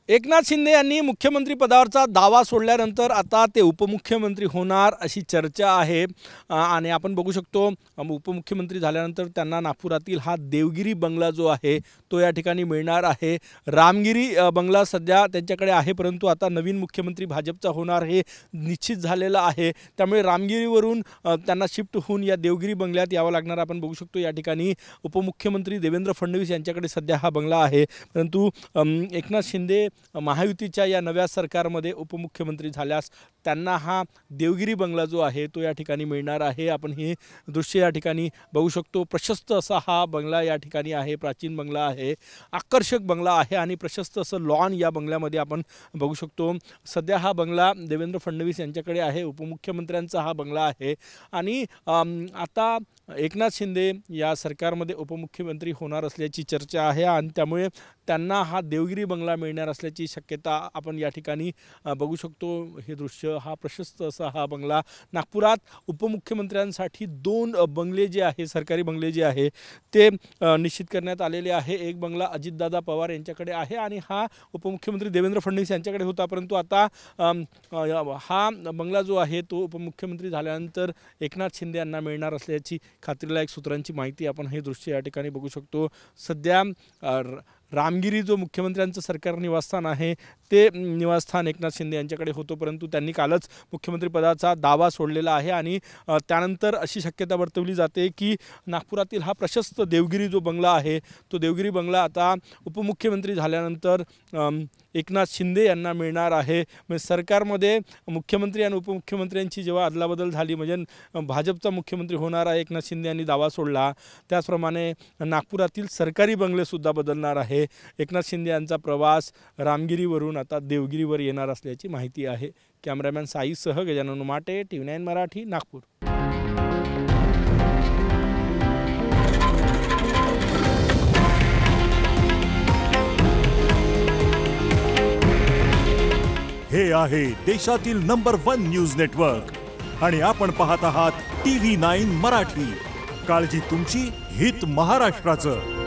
एकनाथ शिंदे यांनी मुख्यमंत्री पदावरचा दावा सोडल्यानंतर आता ते उपमुख्यमंत्री होणार अशी चर्चा आहे। आणि आपण बघू शकतो उपमुख्यमंत्री झाल्यानंतर त्यांना नागपुरातील हा देवगिरी बंगला जो आहे तो या ठिकाणी मिळणार आहे। रामगिरी बंगला सध्या त्यांच्याकडे आहे, परंतु आता नवीन मुख्यमंत्री भाजपचा होणार हे निश्चित झालेलं आहे। त्यामुळे रामगिरीवरून त्यांना शिफ्ट होऊन या देवगिरी बंगल्यात यावं लागणार। आपण बघू शकतो या ठिकाणी उपमुख्यमंत्री देवेंद्र फडणवीस यांच्याकडे सध्या हा बंगला आहे, परंतु एकनाथ शिंदे महायुतीच्या या नव्या सरकारमध्ये उपमुख्यमंत्री झाल्यास त्यांना हा देवगिरी बंगला जो आहे तो या ठिकाणी मिळणार आहे। आपण हे दृश्य या ठिकाणी बघू शकतो। प्रशस्त असा हा बंगला या ठिकाणी आहे, प्राचीन बंगला आहे, आकर्षक बंगला आहे आणि प्रशस्त असं लॉन या बंगल्यामध्ये आपण बघू शकतो। सध्या हा बंगला देवेंद्र फडणवीस यांच्याकडे आहे, उपमुख्यमंत्र्यांचा हा बंगला आहे आणि आता एकनाथ शिंदे या सरकारमध्ये उपमुख्यमंत्री होणार असल्याची चर्चा आहे आणि त्यामुळे त्यांना हा देवगिरी बंगला मिळणार असल्याची शक्यता आपण या ठिकाणी बघू शकतो। हे दृश्य हा प्रशस्त असा हा बंगला नागपुरात उपमुख्यमंत्र्यांसाठी दोन बंगले जे आहे, सरकारी बंगले जे आहे ते निश्चित करण्यात आलेले आहे। एक बंगला अजितदादा पवार यांच्याकडे आहे आणि हा उपमुख्यमंत्री देवेंद्र फडणवीस यांच्याकडे होता, परंतु आता हा बंगला जो आहे तो उपमुख्यमंत्री झाल्यानंतर एकनाथ शिंदे यांना मिळणार असल्याची खात्रीलायक सूत्रांची माहिती आपण हे दृश्य या ठिकाणी बघू शकतो। सध्या रामगिरी जो मुख्यमंत्र्यांचं सरकार निवासस्थान आहे ते निवासस्थान एकनाथ शिंदे यांच्याकडे होतं, परंतु त्यांनी कालच मुख्यमंत्री पदाचा दावा सोडलेला आहे आणि त्यानंतर अशी शक्यता वर्तवली जाते की नागपुरातील हा प्रशस्त देवगिरी जो बंगला आहे तो देवगिरी बंगला आता उपमुख्यमंत्री झाल्यानंतर एकनाथ शिंदे यांना मिळणार आहे। म्हणजे सरकारमध्ये मुख्यमंत्री आणि उपमुख्यमंत्र्यांची जेव्हा अदलाबदल झाली, म्हणजे भाजपचा मुख्यमंत्री होणार आहे एकनाथ शिंदे यांनी दावा सोडला, त्याचप्रमाणे नागपुरातील सरकारी बंगलेसुद्धा बदलणार आहे। एकनाथ शिंदे यांचा प्रवास रामगिरीवरून आता देवगिरीवर येणार असल्याची माहिती आहे। कॅमेरामॅन साईसह गजानन माटे, TV9 मराठी, नागपूर। हे आहे देशातील नंबर 1 न्यूज नेटवर्क आणि आपण पाहत आहात TV9 मराठी। काळजी तुमची, हित महाराष्ट्राचं।